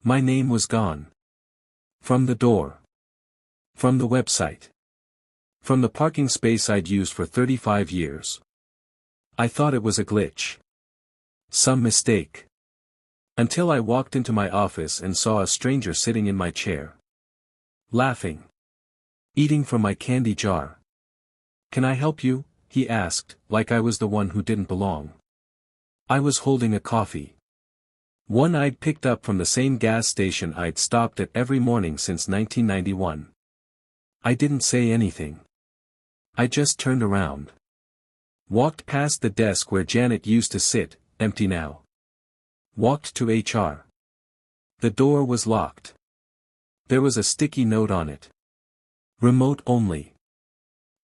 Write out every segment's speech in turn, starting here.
My name was gone. From the door. From the website. From the parking space I'd used for 35 years. I thought it was a glitch. Some mistake. Until I walked into my office and saw a stranger sitting in my chair. Laughing. Eating from my candy jar. "Can I help you?" he asked, like I was the one who didn't belong. I was holding a coffee. One I'd picked up from the same gas station I'd stopped at every morning since 1991. I didn't say anything. I just turned around. Walked past the desk where Janet used to sit, empty now. Walked to HR. The door was locked. There was a sticky note on it. Remote only.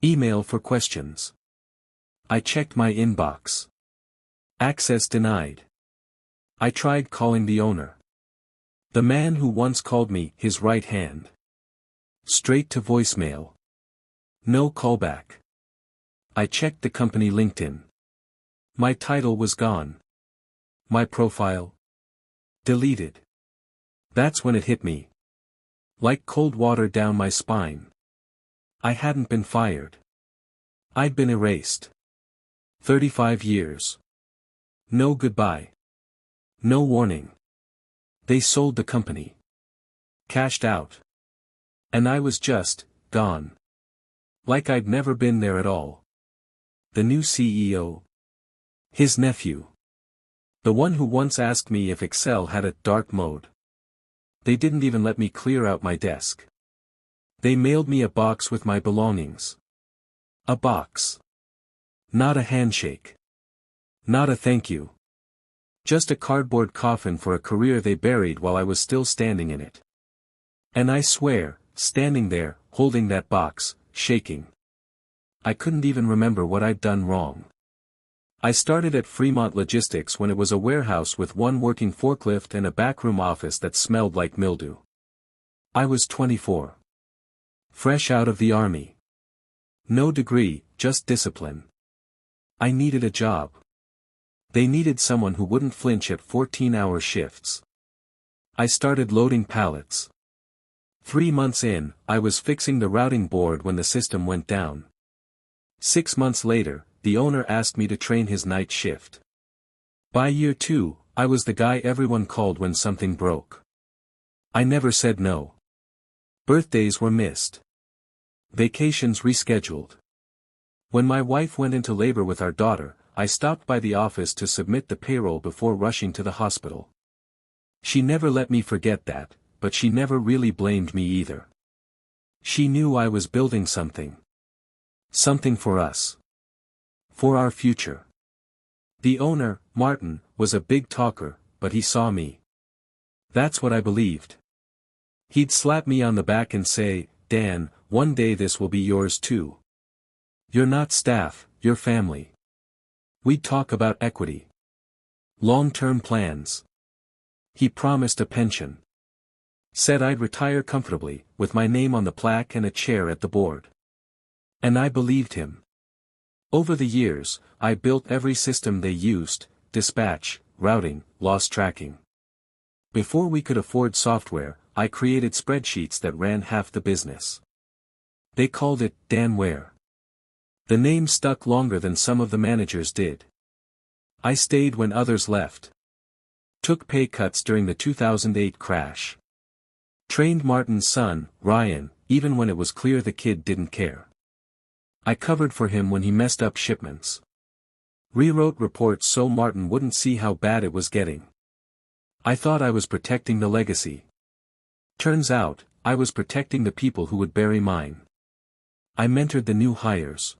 Email for questions. I checked my inbox. Access denied. I tried calling the owner. The man who once called me his right hand. Straight to voicemail. No callback. I checked the company LinkedIn. My title was gone. My profile? Deleted. That's when it hit me. Like cold water down my spine. I hadn't been fired. I'd been erased. 35 years. No goodbye. No warning. They sold the company. Cashed out. And I was just, gone. Like I'd never been there at all. The new CEO. His nephew. The one who once asked me if Excel had a dark mode. They didn't even let me clear out my desk. They mailed me a box with my belongings. A box. Not a handshake. Not a thank you. Just a cardboard coffin for a career they buried while I was still standing in it. And I swear, standing there, holding that box, shaking. I couldn't even remember what I'd done wrong. I started at Fremont Logistics when it was a warehouse with one working forklift and a backroom office that smelled like mildew. I was 24. Fresh out of the army. No degree, just discipline. I needed a job. They needed someone who wouldn't flinch at 14-hour shifts. I started loading pallets. 3 months in, I was fixing the routing board when the system went down. 6 months later, the owner asked me to train his night shift. By year 2, I was the guy everyone called when something broke. I never said no. Birthdays were missed. Vacations rescheduled. When my wife went into labor with our daughter, I stopped by the office to submit the payroll before rushing to the hospital. She never let me forget that, but she never really blamed me either. She knew I was building something. Something for us. For our future. The owner, Martin, was a big talker, but he saw me. That's what I believed. He'd slap me on the back and say, "Dan, one day this will be yours too. You're not staff, you're family." We'd talk about equity. Long-term plans. He promised a pension. Said I'd retire comfortably, with my name on the plaque and a chair at the board. And I believed him. Over the years, I built every system they used: dispatch, routing, loss tracking. Before we could afford software, I created spreadsheets that ran half the business. They called it Danware. The name stuck longer than some of the managers did. I stayed when others left. Took pay cuts during the 2008 crash. Trained Martin's son, Ryan, even when it was clear the kid didn't care. I covered for him when he messed up shipments. Rewrote reports so Martin wouldn't see how bad it was getting. I thought I was protecting the legacy. Turns out, I was protecting the people who would bury mine. I mentored the new hires.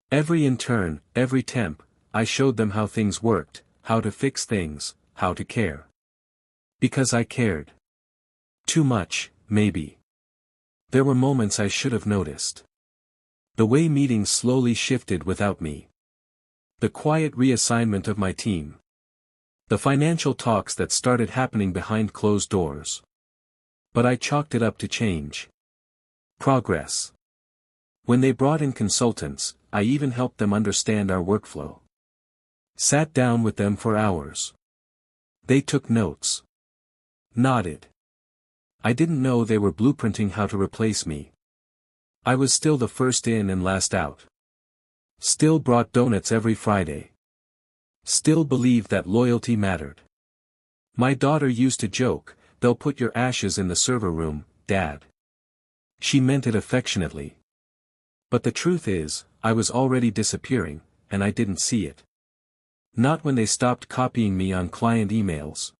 Every intern, every temp, I showed them how things worked, how to fix things, how to care. Because I cared. Too much, maybe. There were moments I should have noticed. The way meetings slowly shifted without me. The quiet reassignment of my team. The financial talks that started happening behind closed doors. But I chalked it up to change. Progress. When they brought in consultants, I even helped them understand our workflow. Sat down with them for hours. They took notes. Nodded. I didn't know they were blueprinting how to replace me. I was still the first in and last out. Still brought donuts every Friday. Still believed that loyalty mattered. My daughter used to joke, "They'll put your ashes in the server room, Dad." She meant it affectionately. But the truth is, I was already disappearing, and I didn't see it. Not when they stopped copying me on client emails.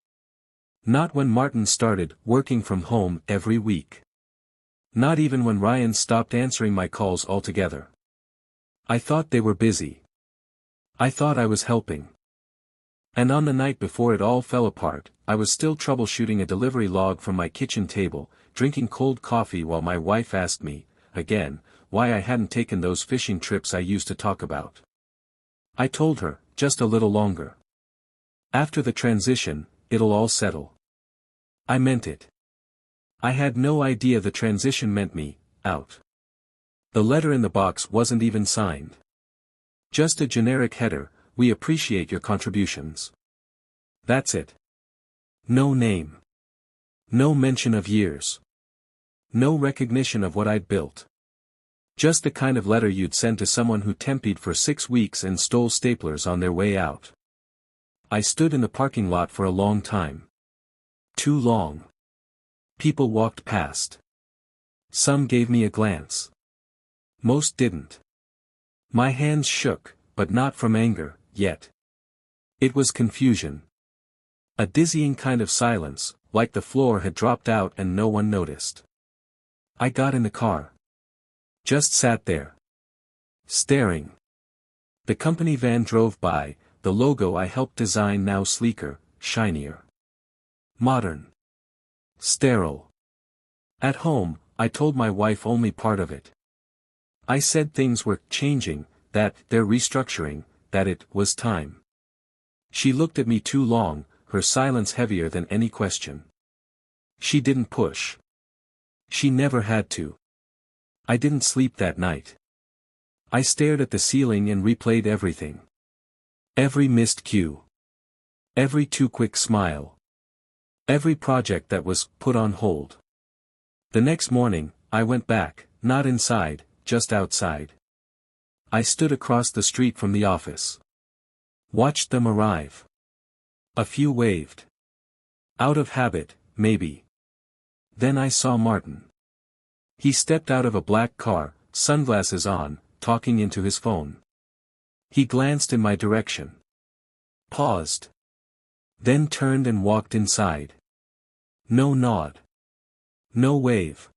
Not when Martin started working from home every week. Not even when Ryan stopped answering my calls altogether. I thought they were busy. I thought I was helping. And on the night before it all fell apart, I was still troubleshooting a delivery log from my kitchen table, drinking cold coffee while my wife asked me, again, why I hadn't taken those fishing trips I used to talk about. I told her, just a little longer. After the transition, it'll all settle. I meant it. I had no idea the transition meant me, out. The letter in the box wasn't even signed. Just a generic header, "We appreciate your contributions." That's it. No name. No mention of years. No recognition of what I'd built. Just the kind of letter you'd send to someone who tempied for 6 weeks and stole staplers on their way out. I stood in the parking lot for a long time. Too long. People walked past. Some gave me a glance. Most didn't. My hands shook, but not from anger, yet. It was confusion. A dizzying kind of silence, like the floor had dropped out and no one noticed. I got in the car. Just sat there. Staring. The company van drove by, the logo I helped design now sleeker, shinier. Modern. Sterile. At home, I told my wife only part of it. I said things were changing, that they're restructuring, that it was time. She looked at me too long, her silence heavier than any question. She didn't push. She never had to. I didn't sleep that night. I stared at the ceiling and replayed everything. Every missed cue. Every too quick smile. Every project that was put on hold. The next morning, I went back, not inside, just outside. I stood across the street from the office. Watched them arrive. A few waved. Out of habit, maybe. Then I saw Martin. He stepped out of a black car, sunglasses on, talking into his phone. He glanced in my direction. Paused. Then turned and walked inside. No nod. No wave.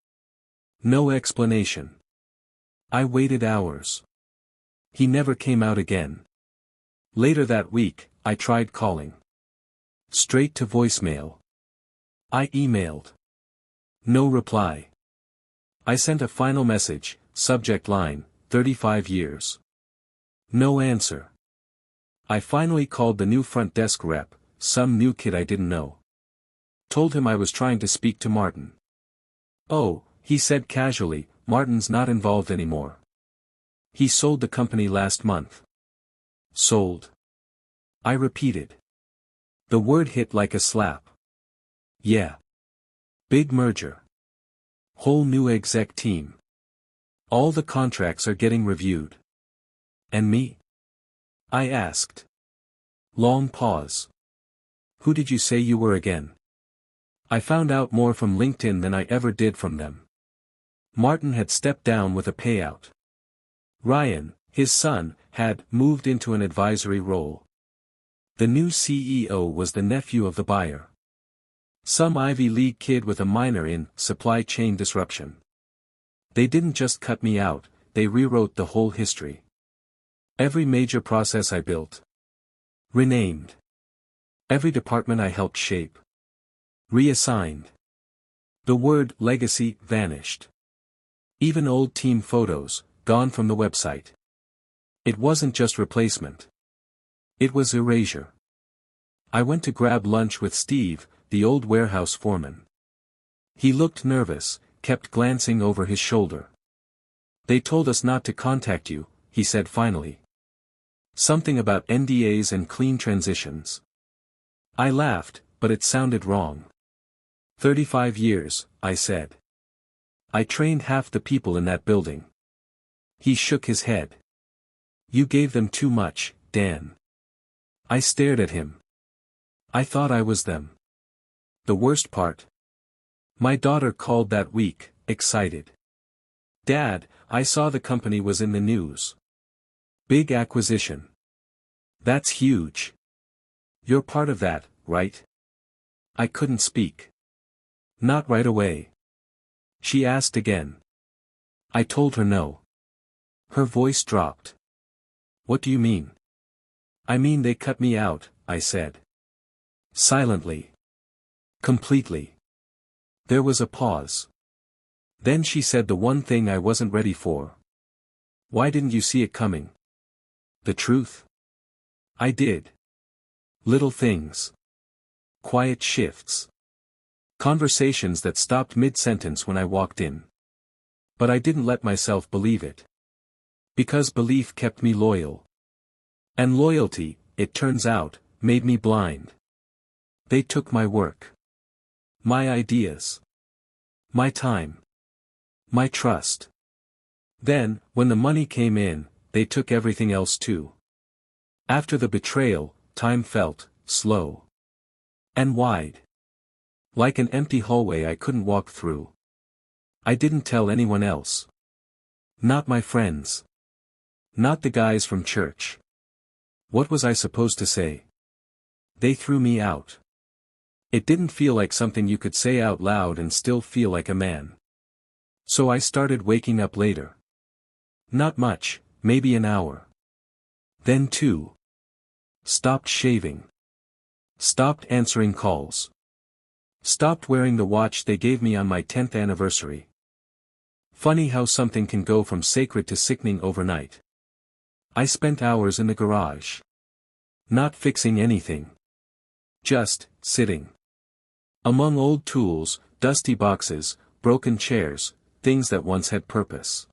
No explanation. I waited hours. He never came out again. Later that week, I tried calling. Straight to voicemail. I emailed. No reply. I sent a final message, subject line, 35 years. No answer. I finally called the new front desk rep, some new kid I didn't know. Told him I was trying to speak to Martin. "Oh," he said casually, "Martin's not involved anymore. He sold the company last month." Sold. I repeated. The word hit like a slap. Yeah. Big merger. Whole new exec team. All the contracts are getting reviewed. And me? I asked. Long pause. Who did you say you were again? I found out more from LinkedIn than I ever did from them. Martin had stepped down with a payout. Ryan, his son, had moved into an advisory role. The new CEO was the nephew of the buyer. Some Ivy League kid with a minor in supply chain disruption. They didn't just cut me out, they rewrote the whole history. Every major process I built. Renamed. Every department I helped shape. Reassigned. The word legacy vanished. Even old team photos, gone from the website. It wasn't just replacement. It was erasure. I went to grab lunch with Steve, the old warehouse foreman. He looked nervous, kept glancing over his shoulder. They told us not to contact you, he said finally. Something about NDAs and clean transitions. I laughed, but it sounded wrong. 35 years, I said. I trained half the people in that building. He shook his head. You gave them too much, Dan. I stared at him. I thought I was them. The worst part. My daughter called that week, excited. Dad, I saw the company was in the news. Big acquisition. That's huge. You're part of that, right? I couldn't speak. Not right away. She asked again. I told her no. Her voice dropped. What do you mean? I mean they cut me out, I said. Silently. Completely. There was a pause. Then she said the one thing I wasn't ready for. Why didn't you see it coming? The truth? I did. Little things. Quiet shifts. Conversations that stopped mid-sentence when I walked in. But I didn't let myself believe it. Because belief kept me loyal. And loyalty, it turns out, made me blind. They took my work. My ideas. My time. My trust. Then, when the money came in, they took everything else too. After the betrayal, time felt slow. And wide. Like an empty hallway I couldn't walk through. I didn't tell anyone else. Not my friends. Not the guys from church. What was I supposed to say? They threw me out. It didn't feel like something you could say out loud and still feel like a man. So I started waking up later. Not much, maybe an hour. Then 2. Stopped shaving. Stopped answering calls. Stopped wearing the watch they gave me on my 10th anniversary. Funny how something can go from sacred to sickening overnight. I spent hours in the garage. Not fixing anything. Just sitting. Among old tools, dusty boxes, broken chairs, things that once had purpose.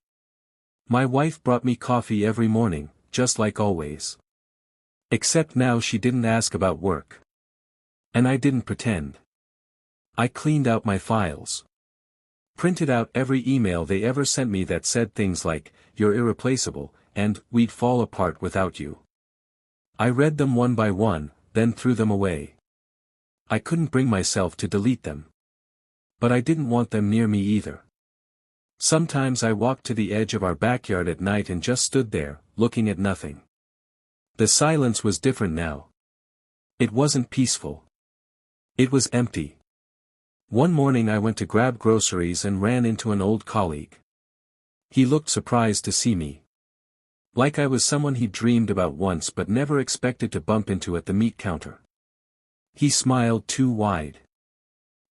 My wife brought me coffee every morning, just like always. Except now she didn't ask about work. And I didn't pretend. I cleaned out my files. Printed out every email they ever sent me that said things like, "You're irreplaceable," and "We'd fall apart without you." I read them one by one, then threw them away. I couldn't bring myself to delete them. But I didn't want them near me either. Sometimes I walked to the edge of our backyard at night and just stood there, looking at nothing. The silence was different now. It wasn't peaceful. It was empty. One morning I went to grab groceries and ran into an old colleague. He looked surprised to see me. Like I was someone he'd dreamed about once but never expected to bump into at the meat counter. He smiled too wide.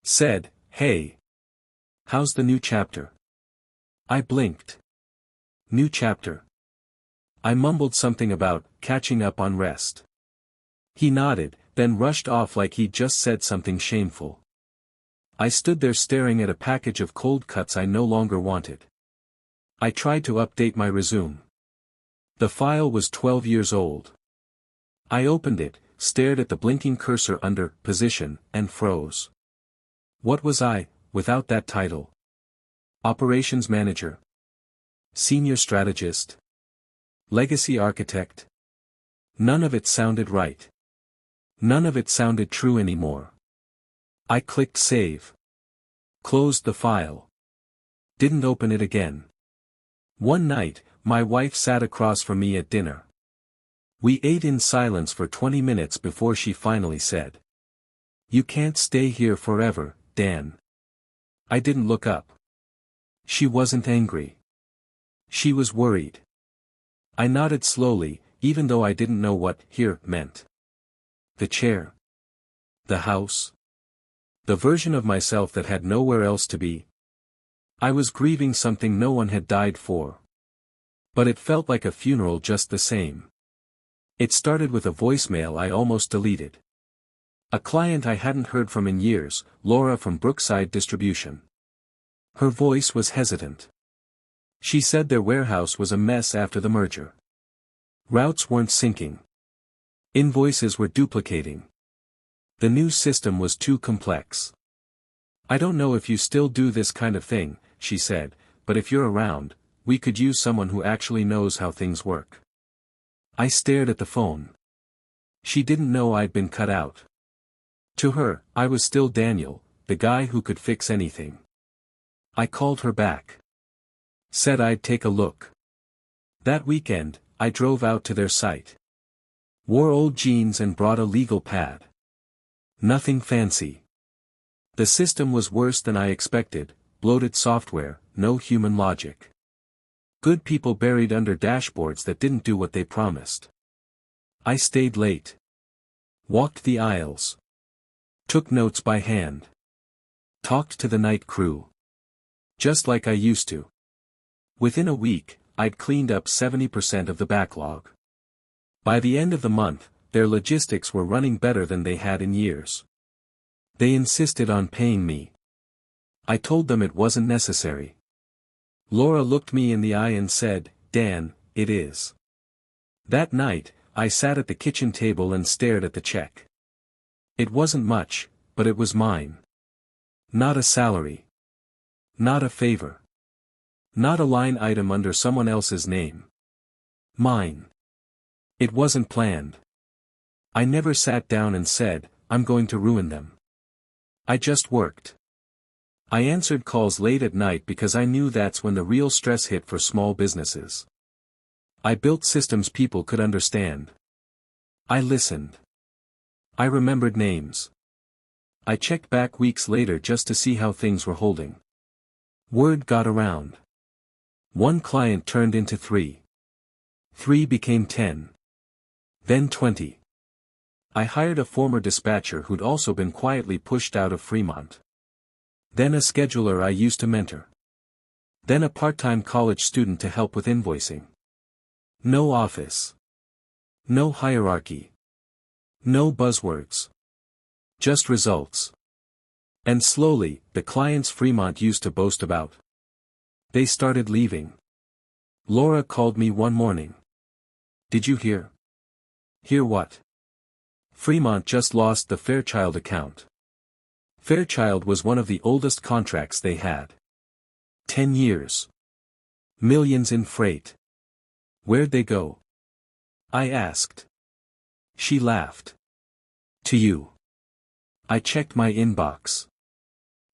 Said, "Hey. How's the new chapter?" I blinked. New chapter. I mumbled something about catching up on rest. He nodded, then rushed off like he'd just said something shameful. I stood there staring at a package of cold cuts I no longer wanted. I tried to update my resume. The file was 12 years old. I opened it, stared at the blinking cursor under position, and froze. What was I, without that title? Operations manager? Senior strategist? Legacy architect? None of it sounded right. None of it sounded true anymore. I clicked save. Closed the file. Didn't open it again. One night, my wife sat across from me at dinner. We ate in silence for 20 minutes before she finally said, "You can't stay here forever, Dan." I didn't look up. She wasn't angry. She was worried. I nodded slowly, even though I didn't know what "here" meant. The chair. The house. The version of myself that had nowhere else to be. I was grieving something no one had died for. But it felt like a funeral just the same. It started with a voicemail I almost deleted. A client I hadn't heard from in years, Laura from Brookside Distribution. Her voice was hesitant. She said their warehouse was a mess after the merger. Routes weren't syncing. Invoices were duplicating. The new system was too complex. I don't know if you still do this kind of thing, she said, but if you're around, we could use someone who actually knows how things work. I stared at the phone. She didn't know I'd been cut out. To her, I was still Daniel, the guy who could fix anything. I called her back. Said I'd take a look. That weekend, I drove out to their site. Wore old jeans and brought a legal pad. Nothing fancy. The system was worse than I expected, bloated software, no human logic. Good people buried under dashboards that didn't do what they promised. I stayed late. Walked the aisles. Took notes by hand. Talked to the night crew. Just like I used to. Within a week, I'd cleaned up 70% of the backlog. By the end of the month, their logistics were running better than they had in years. They insisted on paying me. I told them it wasn't necessary. Laura looked me in the eye and said, "Dan, it is." That night, I sat at the kitchen table and stared at the check. It wasn't much, but it was mine. Not a salary. Not a favor. Not a line item under someone else's name. Mine. It wasn't planned. I never sat down and said, "I'm going to ruin them." I just worked. I answered calls late at night because I knew that's when the real stress hit for small businesses. I built systems people could understand. I listened. I remembered names. I checked back weeks later just to see how things were holding. Word got around. One client turned into 3. 3 became 10. Then 20. I hired a former dispatcher who'd also been quietly pushed out of Fremont. Then a scheduler I used to mentor. Then a part-time college student to help with invoicing. No office. No hierarchy. No buzzwords. Just results. And slowly, the clients Fremont used to boast about. They started leaving. Laura called me one morning. "Did you hear?" "Hear what?" "Fremont just lost the Fairchild account." Fairchild was one of the oldest contracts they had. 10 years. Millions in freight. Where'd they go? I asked. She laughed. "To you." I checked my inbox.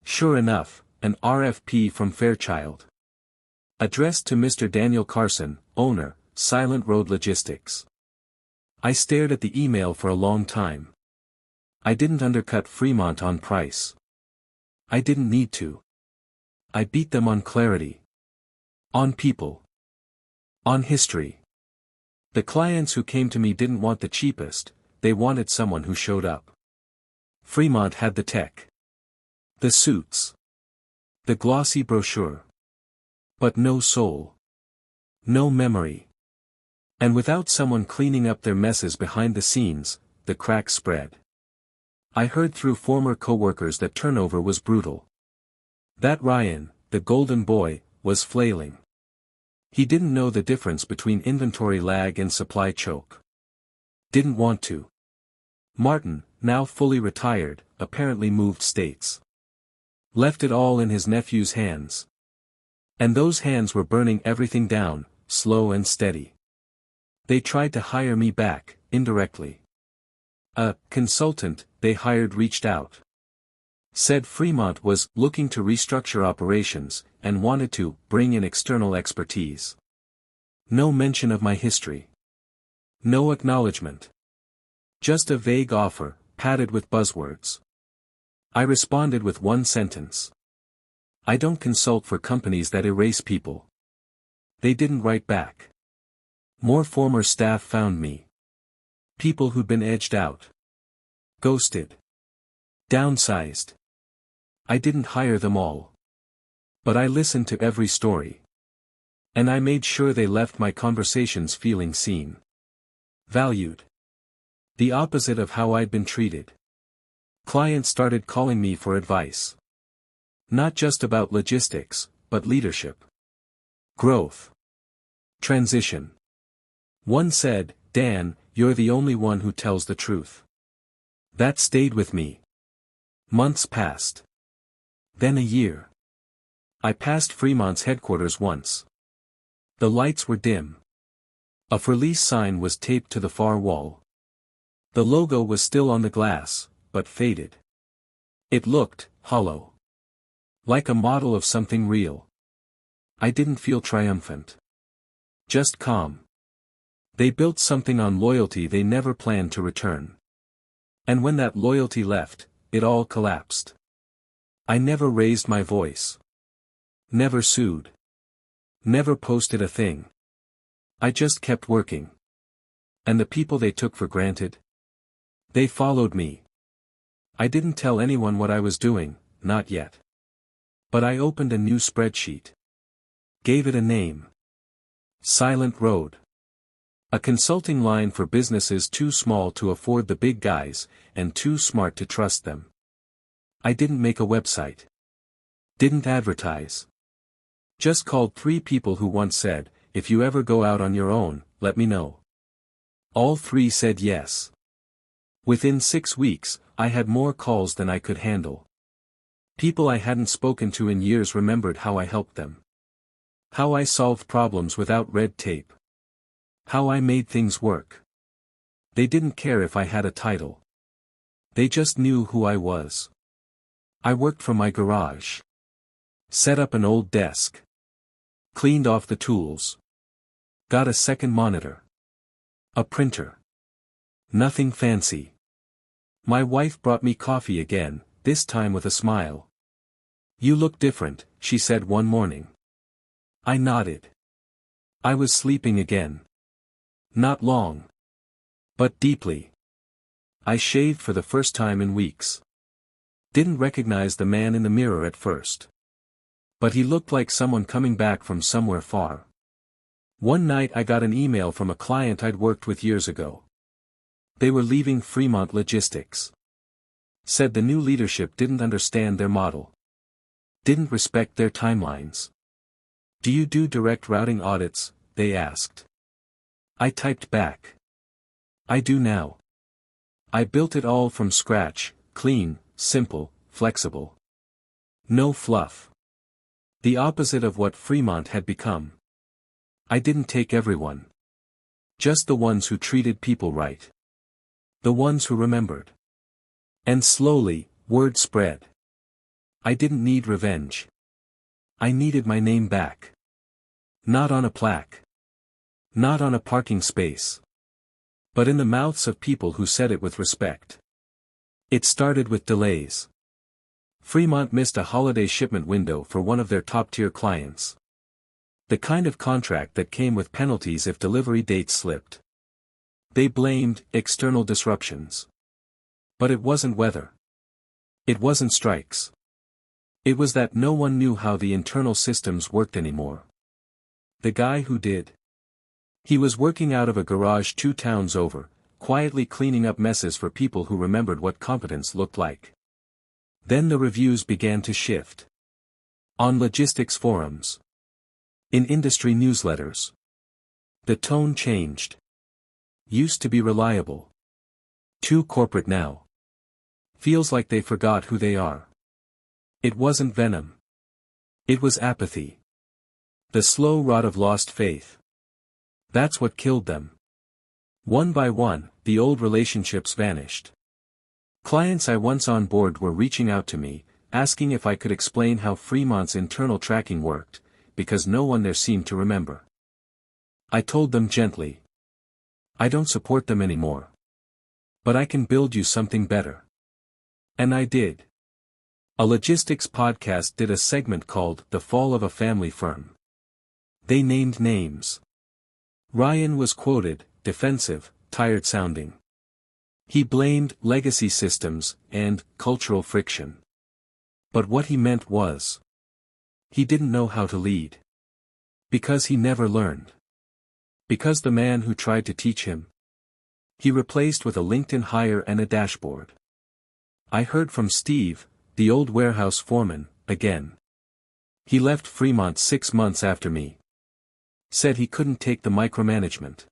Sure enough, an RFP from Fairchild. Addressed to Mr. Daniel Carson, owner, Silent Road Logistics. I stared at the email for a long time. I didn't undercut Fremont on price. I didn't need to. I beat them on clarity. On people. On history. The clients who came to me didn't want the cheapest, they wanted someone who showed up. Fremont had the tech. The suits. The glossy brochure. But no soul. No memory. And without someone cleaning up their messes behind the scenes, the cracks spread. I heard through former coworkers that turnover was brutal. That Ryan, the golden boy, was flailing. He didn't know the difference between inventory lag and supply choke. Didn't want to. Martin, now fully retired, apparently moved states. Left it all in his nephew's hands. And those hands were burning everything down, slow and steady. They tried to hire me back, indirectly. A consultant they hired reached out. Said Fremont was looking to restructure operations, and wanted to bring in external expertise. No mention of my history. No acknowledgement. Just a vague offer, padded with buzzwords. I responded with one sentence. I don't consult for companies that erase people. They didn't write back. More former staff found me. People who'd been edged out. Ghosted. Downsized. I didn't hire them all. But I listened to every story. And I made sure they left my conversations feeling seen. Valued. The opposite of how I'd been treated. Clients started calling me for advice. Not just about logistics, but leadership. Growth. Transition. One said, "Dan, you're the only one who tells the truth." That stayed with me. Months passed. Then a year. I passed Fremont's headquarters once. The lights were dim. A for lease sign was taped to the far wall. The logo was still on the glass, but faded. It looked hollow. Like a model of something real. I didn't feel triumphant. Just calm. They built something on loyalty they never planned to return. And when that loyalty left, it all collapsed. I never raised my voice. Never sued. Never posted a thing. I just kept working. And the people they took for granted? They followed me. I didn't tell anyone what I was doing, not yet. But I opened a new spreadsheet. Gave it a name. Silent Road. A consulting line for businesses too small to afford the big guys, and too smart to trust them. I didn't make a website. Didn't advertise. Just called 3 people who once said, "If you ever go out on your own, let me know." All 3 said yes. Within 6 weeks, I had more calls than I could handle. People I hadn't spoken to in years remembered how I helped them. How I solved problems without red tape. How I made things work. They didn't care if I had a title. They just knew who I was. I worked from my garage. Set up an old desk. Cleaned off the tools. Got a second monitor. A printer. Nothing fancy. My wife brought me coffee again, this time with a smile. "You look different," she said one morning. I nodded. I was sleeping again. Not long. But deeply. I shaved for the first time in weeks. Didn't recognize the man in the mirror at first. But he looked like someone coming back from somewhere far. One night I got an email from a client I'd worked with years ago. They were leaving Fremont Logistics. Said the new leadership didn't understand their model. Didn't respect their timelines. "Do you do direct routing audits?" they asked. I typed back. "I do now. I built it all from scratch, clean, simple, flexible. No fluff. The opposite of what Fremont had become. I didn't take everyone. Just the ones who treated people right. The ones who remembered." And slowly, word spread. I didn't need revenge. I needed my name back. Not on a plaque. Not on a parking space. But in the mouths of people who said it with respect. It started with delays. Fremont missed a holiday shipment window for one of their top-tier clients. The kind of contract that came with penalties if delivery dates slipped. They blamed external disruptions. But it wasn't weather. It wasn't strikes. It was that no one knew how the internal systems worked anymore. The guy who did. He was working out of a garage 2 towns over, quietly cleaning up messes for people who remembered what competence looked like. Then the reviews began to shift. On logistics forums. In industry newsletters. The tone changed. Used to be reliable. Too corporate now. Feels like they forgot who they are. It wasn't venom. It was apathy. The slow rot of lost faith. That's what killed them. One by one, the old relationships vanished. Clients I once on board were reaching out to me, asking if I could explain how Fremont's internal tracking worked, because no one there seemed to remember. I told them gently. I don't support them anymore. But I can build you something better. And I did. A logistics podcast did a segment called "The Fall of a Family Firm." They named names. Ryan was quoted, defensive, tired sounding. He blamed legacy systems and cultural friction. But what he meant was, he didn't know how to lead. Because he never learned. Because the man who tried to teach him, he replaced with a LinkedIn hire and a dashboard. I heard from Steve, the old warehouse foreman, again. He left Fremont 6 months after me. Said he couldn't take the micromanagement.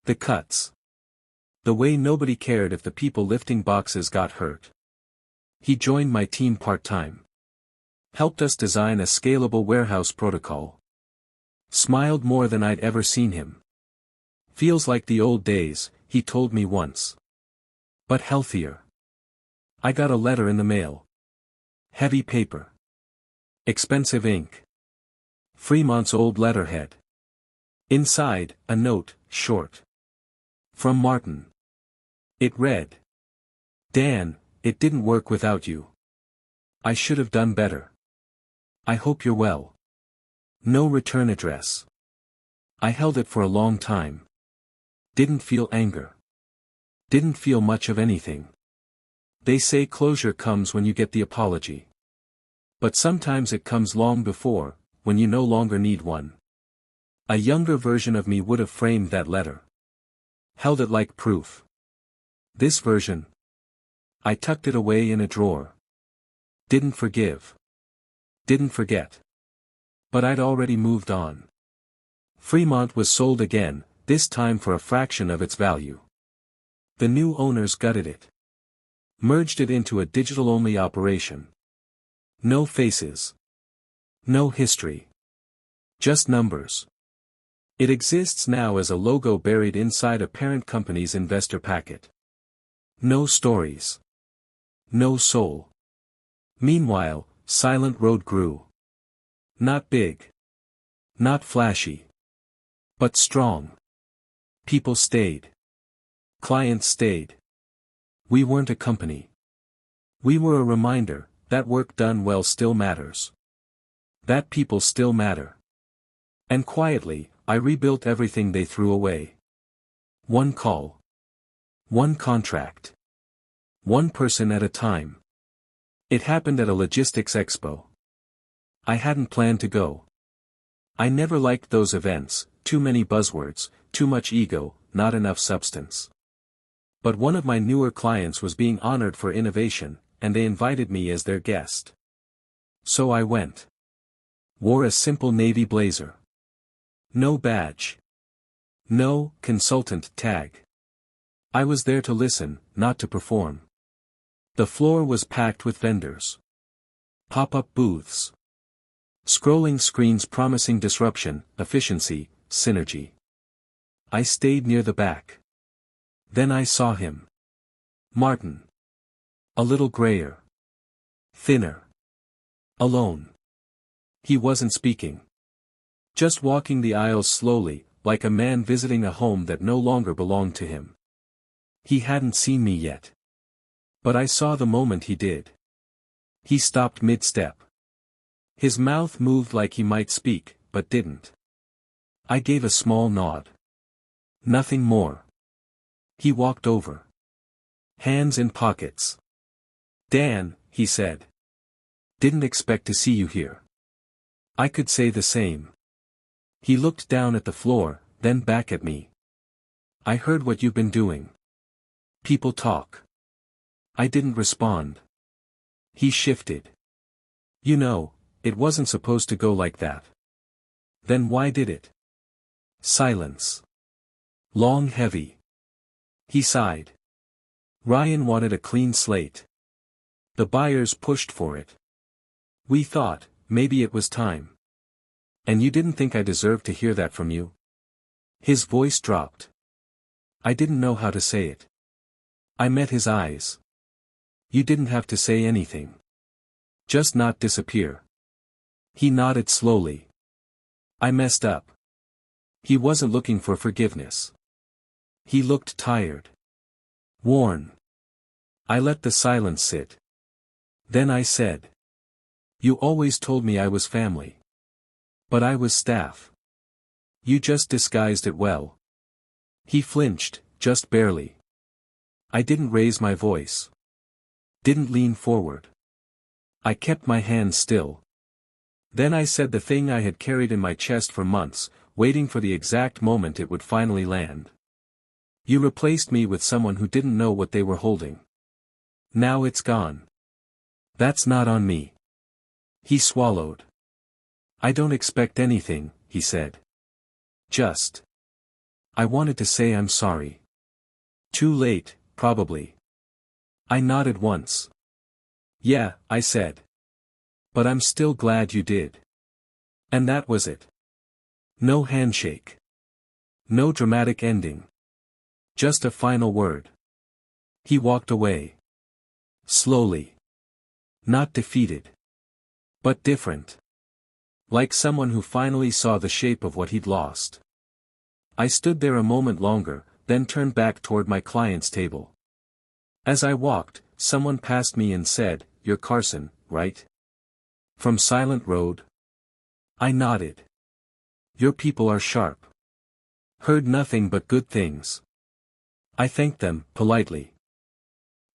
The cuts. The way nobody cared if the people lifting boxes got hurt. He joined my team part-time. Helped us design a scalable warehouse protocol. Smiled more than I'd ever seen him. Feels like the old days, he told me once. But healthier. I got a letter in the mail. Heavy paper. Expensive ink. Fremont's old letterhead. Inside, a note, short. From Martin. It read. Dan, it didn't work without you. I should have done better. I hope you're well. No return address. I held it for a long time. Didn't feel anger. Didn't feel much of anything. They say closure comes when you get the apology. But sometimes it comes long before, when you no longer need one. A younger version of me would have framed that letter. Held it like proof. This version. I tucked it away in a drawer. Didn't forgive. Didn't forget. But I'd already moved on. Fremont was sold again, this time for a fraction of its value. The new owners gutted it. Merged it into a digital-only operation. No faces. No history. Just numbers. It exists now as a logo buried inside a parent company's investor packet. No stories. No soul. Meanwhile, Silent Road grew. Not big. Not flashy. But strong. People stayed. Clients stayed. We weren't a company. We were a reminder that work done well still matters. That people still matter. And quietly, I rebuilt everything they threw away. One call. One contract. One person at a time. It happened at a logistics expo. I hadn't planned to go. I never liked those events, too many buzzwords, too much ego, not enough substance. But one of my newer clients was being honored for innovation, and they invited me as their guest. So I went. Wore a simple navy blazer. No badge. No consultant tag. I was there to listen, not to perform. The floor was packed with vendors. Pop-up booths. Scrolling screens promising disruption, efficiency, synergy. I stayed near the back. Then I saw him. Martin. A little grayer. Thinner. Alone. He wasn't speaking. Just walking the aisles slowly, like a man visiting a home that no longer belonged to him. He hadn't seen me yet. But I saw the moment he did. He stopped mid-step. His mouth moved like he might speak, but didn't. I gave a small nod. Nothing more. He walked over. Hands in pockets. Dan, he said. Didn't expect to see you here. I could say the same. He looked down at the floor, then back at me. I heard what you've been doing. People talk. I didn't respond. He shifted. You know, it wasn't supposed to go like that. Then why did it? Silence. Long heavy. He sighed. Ryan wanted a clean slate. The buyers pushed for it. We thought, maybe it was time. And you didn't think I deserved to hear that from you? His voice dropped. I didn't know how to say it. I met his eyes. You didn't have to say anything. Just not disappear. He nodded slowly. I messed up. He wasn't looking for forgiveness. He looked tired. Worn. I let the silence sit. Then I said. You always told me I was family. But I was staff. You just disguised it well. He flinched, just barely. I didn't raise my voice. Didn't lean forward. I kept my hands still. Then I said the thing I had carried in my chest for months, waiting for the exact moment it would finally land. You replaced me with someone who didn't know what they were holding. Now it's gone. That's not on me. He swallowed. I don't expect anything, he said. Just. I wanted to say I'm sorry. Too late, probably. I nodded once. Yeah, I said. But I'm still glad you did. And that was it. No handshake. No dramatic ending. Just a final word. He walked away. Slowly. Not defeated. But different. Like someone who finally saw the shape of what he'd lost. I stood there a moment longer, then turned back toward my client's table. As I walked, someone passed me and said, "You're Carson, right? From Silent Road?" I nodded. "Your people are sharp. Heard nothing but good things." I thanked them, politely.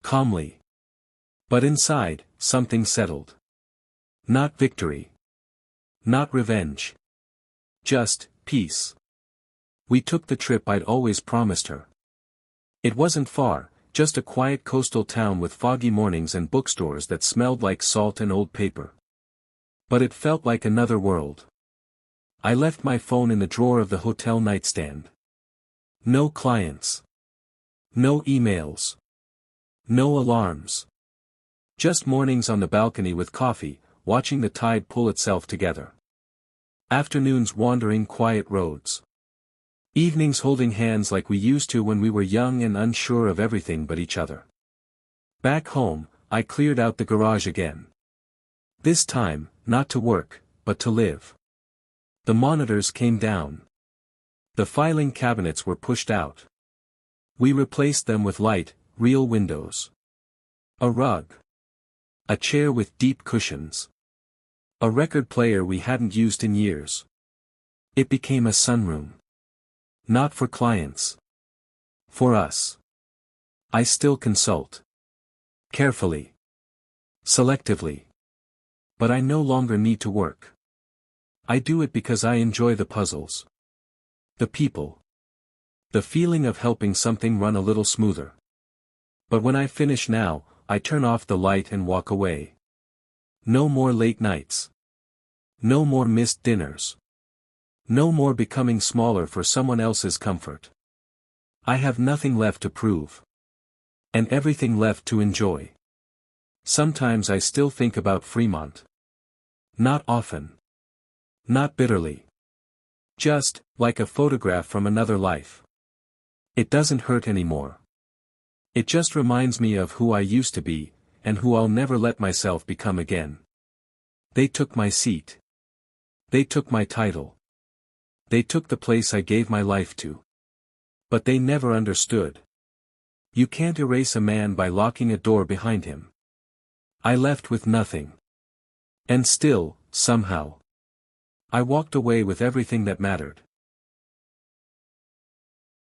Calmly. But inside, something settled. Not victory. Not revenge. Just peace. We took the trip I'd always promised her. It wasn't far, just a quiet coastal town with foggy mornings and bookstores that smelled like salt and old paper. But it felt like another world. I left my phone in the drawer of the hotel nightstand. No clients. No emails. No alarms. Just mornings on the balcony with coffee, watching the tide pull itself together. Afternoons wandering quiet roads. Evenings holding hands like we used to when we were young and unsure of everything but each other. Back home, I cleared out the garage again. This time, not to work, but to live. The monitors came down. The filing cabinets were pushed out. We replaced them with light, real windows. A rug. A chair with deep cushions. A record player we hadn't used in years. It became a sunroom. Not for clients. For us. I still consult. Carefully. Selectively. But I no longer need to work. I do it because I enjoy the puzzles. The people. The feeling of helping something run a little smoother. But when I finish now, I turn off the light and walk away. No more late nights. No more missed dinners. No more becoming smaller for someone else's comfort. I have nothing left to prove. And everything left to enjoy. Sometimes I still think about Fremont. Not often. Not bitterly. Just, like a photograph from another life. It doesn't hurt anymore. It just reminds me of who I used to be, and who I'll never let myself become again. They took my seat. They took my title. They took the place I gave my life to. But they never understood. You can't erase a man by locking a door behind him. I left with nothing. And still, somehow, I walked away with everything that mattered.